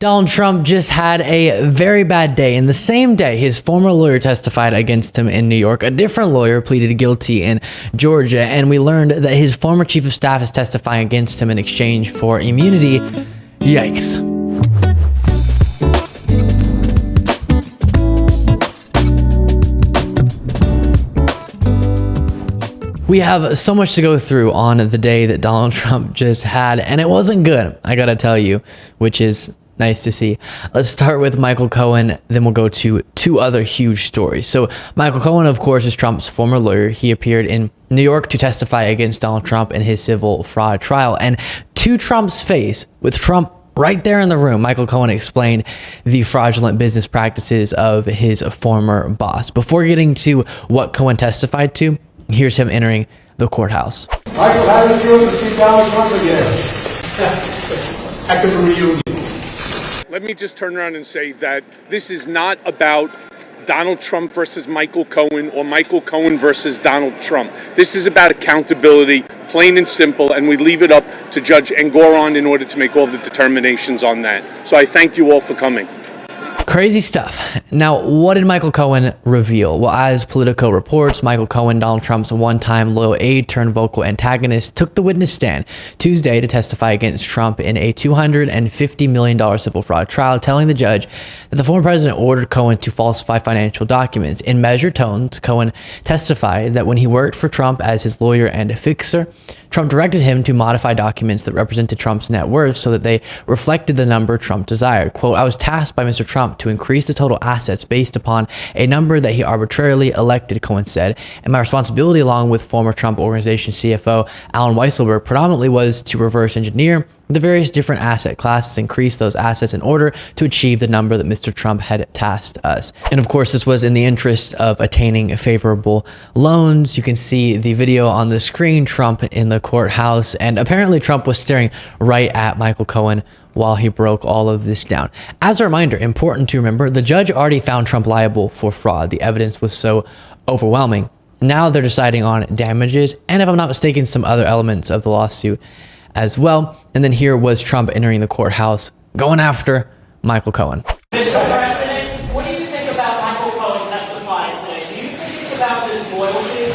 Donald Trump just had a very bad day. In the same day, his former lawyer testified against him in New York. A different lawyer pleaded guilty in Georgia, and we learned that his former chief of staff is testifying against him in exchange for immunity. Yikes. We have so much to go through on the day that Donald Trump just had, and it wasn't good, I gotta tell you, which is nice to see. Let's start with Michael Cohen, then we'll go to two other huge stories. So Michael Cohen, of course, is Trump's former lawyer. He appeared in New York to testify against Donald Trump in his civil fraud trial. And to Trump's face, with Trump right there in the room, Michael Cohen explained the fraudulent business practices of his former boss. Before getting to what Cohen testified to, here's him entering the courthouse. Michael, how did it feel to see Donald Trump again? Heck of a reunion. Let me just turn around and say that this is not about Donald Trump versus Michael Cohen or Michael Cohen versus Donald Trump. This is about accountability, plain and simple, and we leave it up to Judge Engoron in order to make all the determinations on that. So I thank you all for coming. Crazy stuff. Now, what did Michael Cohen reveal? Well, as Politico reports, Michael Cohen, Donald Trump's one-time loyal aide turned vocal antagonist, took the witness stand Tuesday to testify against Trump in a $250 million civil fraud trial, telling the judge that the former president ordered Cohen to falsify financial documents. In measured tones, Cohen testified that when he worked for Trump as his lawyer and fixer, Trump directed him to modify documents that represented Trump's net worth so that they reflected the number Trump desired. Quote, "I was tasked by Mr. Trump to increase the total assets based upon a number that he arbitrarily elected," Cohen said, "and my responsibility along with former Trump Organization CFO Alan Weisselberg predominantly was to reverse engineer the various different asset classes, increase those assets in order to achieve the number that Mr. Trump had tasked us." And of course, this was in the interest of attaining favorable loans. You can see the video on the screen, Trump in the courthouse, and apparently Trump was staring right at Michael Cohen while he broke all of this down. As a reminder, important to remember, the judge already found Trump liable for fraud. The evidence was so overwhelming. Now they're deciding on damages, and if I'm not mistaken, some other elements of the lawsuit as well. And then here was Trump entering the courthouse, going after Michael Cohen. Mr. President, what do you think about Michael Cohen testifying today? Do you think it's about his loyalty?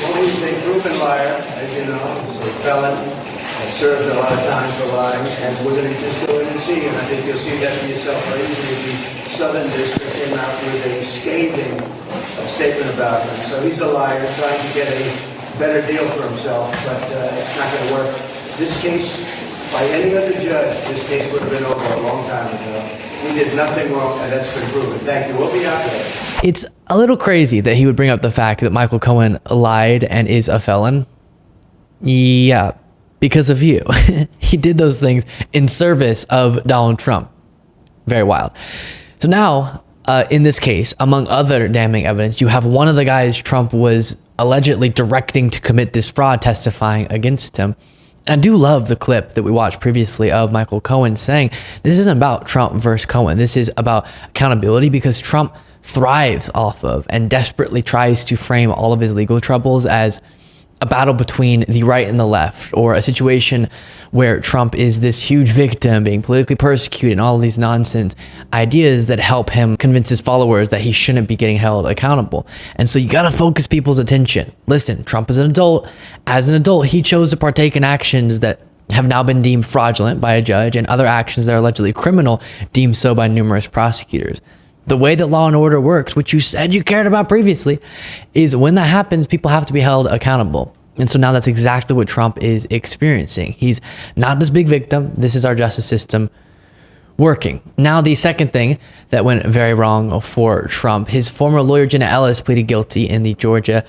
Well, he's a proven liar, as you know. He's a felon and served a lot of time for lying. And we're going to just go in and see. And I think you'll see that for yourself very easily. The Southern District came out with a scathing statement about him. So he's a liar, trying to get a better deal for himself, but it's not going to work. This case, by any other judge, this case would have been over a long time ago. We did nothing wrong, and that's been proven. Thank you. We'll be out there. It's a little crazy that he would bring up the fact that Michael Cohen lied and is a felon. Yeah, because of you. He did those things in service of Donald Trump. Very wild. So now, in this case, among other damning evidence, you have one of the guys Trump was allegedly directing to commit this fraud testifying against him. I do love the clip that we watched previously of Michael Cohen saying this isn't about Trump versus Cohen. This is about accountability, because Trump thrives off of and desperately tries to frame all of his legal troubles as a battle between the right and the left, or a situation where Trump is this huge victim being politically persecuted, and all of these nonsense ideas that help him convince his followers that he shouldn't be getting held accountable. And so you got to focus people's attention. Listen, Trump is an adult. As an adult, he chose to partake in actions that have now been deemed fraudulent by a judge, and other actions that are allegedly criminal deemed so by numerous prosecutors. The way that law and order works, which you said you cared about previously, is when that happens, people have to be held accountable. And so now that's exactly what Trump is experiencing. He's not this big victim. This is our justice system working. Now, the second thing that went very wrong for Trump, his former lawyer, Jenna Ellis, pleaded guilty in the Georgia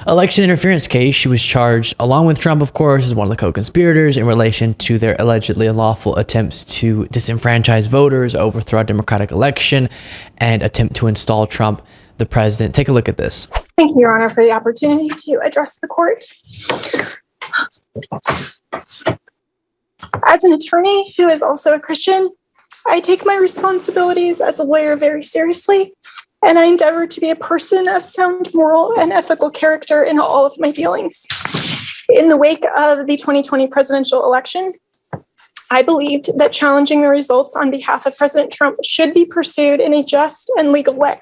election interference case. She was charged, along with Trump, of course, as one of the co-conspirators in relation to their allegedly unlawful attempts to disenfranchise voters, overthrow a democratic election, and attempt to install Trump, the president. Take a look at this. Thank you, Your Honor, for the opportunity to address the court. As an attorney who is also a Christian, I take my responsibilities as a lawyer very seriously, and I endeavor to be a person of sound moral and ethical character in all of my dealings. In the wake of the 2020 presidential election, I believed that challenging the results on behalf of President Trump should be pursued in a just and legal way.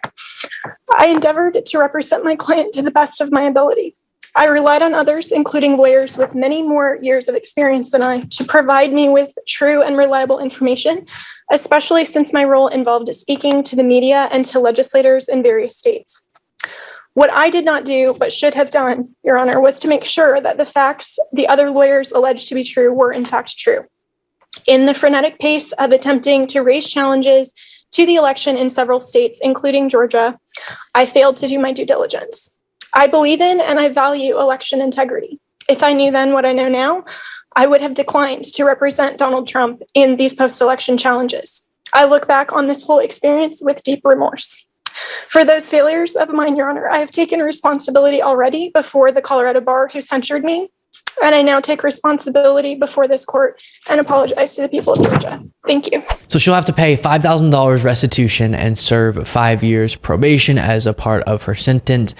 I endeavored to represent my client to the best of my ability. I relied on others, including lawyers with many more years of experience than I, to provide me with true and reliable information, especially since my role involved speaking to the media and to legislators in various states. What I did not do, but should have done, Your Honor, was to make sure that the facts the other lawyers alleged to be true were in fact true. In the frenetic pace of attempting to raise challenges to the election in several states, including Georgia, I failed to do my due diligence. I believe in and I value election integrity. If I knew then what I know now, I would have declined to represent Donald Trump in these post-election challenges. I look back on this whole experience with deep remorse. For those failures of mine, Your Honor, I have taken responsibility already before the Colorado bar who censured me, and I now take responsibility before this court and apologize to the people of Georgia. Thank you. So she'll have to pay $5,000 restitution and serve 5 years probation as a part of her sentence.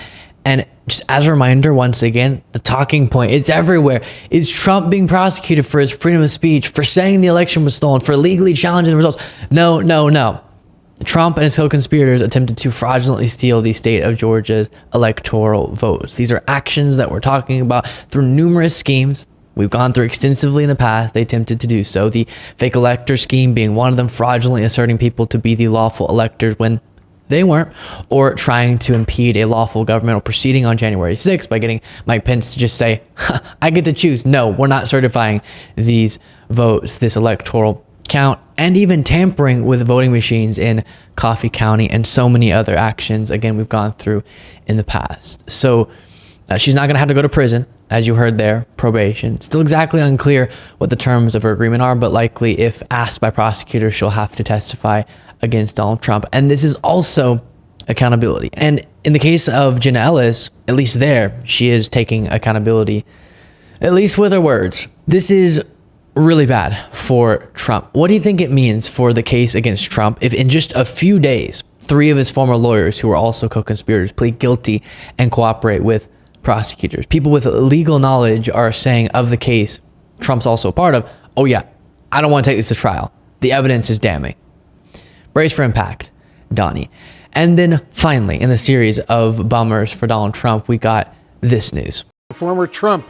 And just as a reminder, once again, the talking point, it's everywhere. Is Trump being prosecuted for his freedom of speech, for saying the election was stolen, for legally challenging the results? No, no, no. Trump and his co-conspirators attempted to fraudulently steal the state of Georgia's electoral votes. These are actions that we're talking about through numerous schemes we've gone through extensively in the past. They attempted to do so. The fake elector scheme being one of them, fraudulently asserting people to be the lawful electors when they weren't, or trying to impede a lawful governmental proceeding on January 6th by getting Mike Pence to just say, I get to choose. No, we're not certifying these votes, this electoral count, and even tampering with voting machines in Coffee County and so many other actions, again, we've gone through in the past. So she's not going to have to go to prison, as you heard there, probation. Still exactly unclear what the terms of her agreement are, but likely if asked by prosecutors, she'll have to testify against Donald Trump. And this is also accountability. And in the case of Jenna Ellis, at least there, she is taking accountability, at least with her words. This is really bad for Trump. What do you think it means for the case against Trump if in just a few days, 3 of his former lawyers who were also co-conspirators plead guilty and cooperate with prosecutors? People with legal knowledge are saying of the case Trump's also a part of, oh yeah, I don't want to take this to trial. The evidence is damning. Brace for impact, Donnie. And then finally, in the series of bummers for Donald Trump, we got this news. Former Trump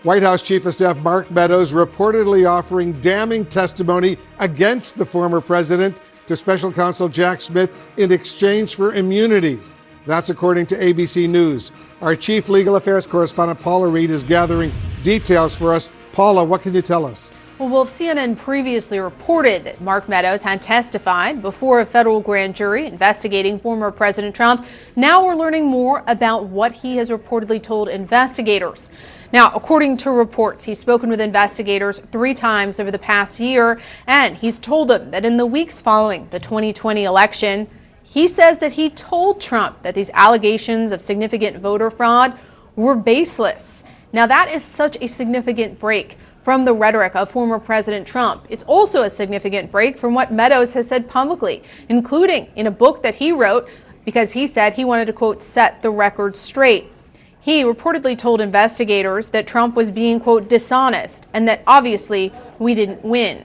White House Chief of Staff Mark Meadows reportedly offering damning testimony against the former president to Special Counsel Jack Smith in exchange for immunity. That's according to ABC News. Our chief legal affairs correspondent Paula Reed is gathering details for us. Paula, what can you tell us? Well, Wolf, CNN previously reported that Mark Meadows had testified before a federal grand jury investigating former President Trump. Now we're learning more about what he has reportedly told investigators. Now, according to reports, he's spoken with investigators 3 times over the past year, and he's told them that in the weeks following the 2020 election, he says that he told Trump that these allegations of significant voter fraud were baseless. Now, that is such a significant break from the rhetoric of former President Trump. It's also a significant break from what Meadows has said publicly, including in a book that he wrote because he said he wanted to, quote, set the record straight. He reportedly told investigators that Trump was being, quote, dishonest and that obviously we didn't win.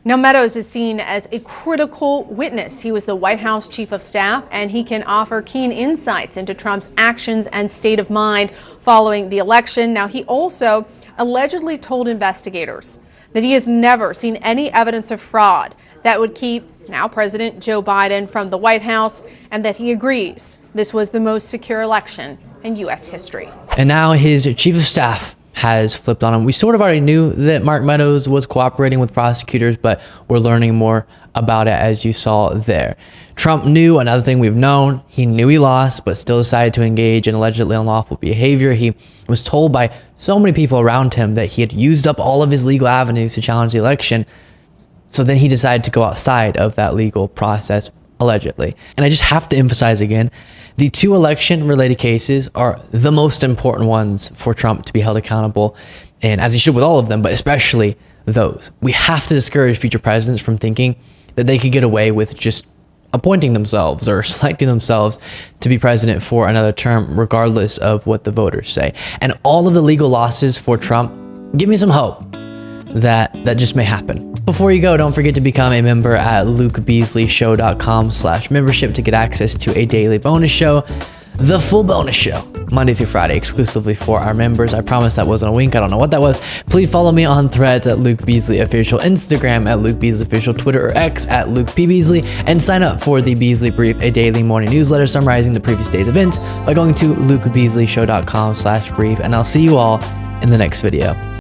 Now, Meadows is seen as a critical witness. He was the White House Chief of Staff, and he can offer keen insights into Trump's actions and state of mind following the election. Now, he also allegedly told investigators that he has never seen any evidence of fraud that would keep now President Joe Biden from the White House, and that he agrees this was the most secure election in U.S. history. And now his chief of staff has flipped on him. We sort of already knew that Mark Meadows was cooperating with prosecutors, but we're learning more about it as you saw there. Trump knew another thing we've known. He knew he lost, but still decided to engage in allegedly unlawful behavior. He was told by so many people around him that he had used up all of his legal avenues to challenge the election. So then he decided to go outside of that legal process, allegedly. And I just have to emphasize again, the 2 election-related cases are the most important ones for Trump to be held accountable, and as he should with all of them, but especially those. We have to discourage future presidents from thinking that they could get away with just appointing themselves or selecting themselves to be president for another term, regardless of what the voters say. And all of the legal losses for Trump give me some hope that just may happen. Before you go, don't forget to become a member at lukebeasleyshow.com/membership to get access to a daily bonus show, the full bonus show, Monday through Friday, exclusively for our members. I promise that wasn't a wink. I don't know what that was. Please follow me on Threads at Luke Beasley Official, Instagram at Luke Beasley Official, Twitter or X at Luke P. Beasley, and sign up for the Beasley Brief, a daily morning newsletter summarizing the previous day's events by going to lukebeasleyshow.com/brief, and I'll see you all in the next video.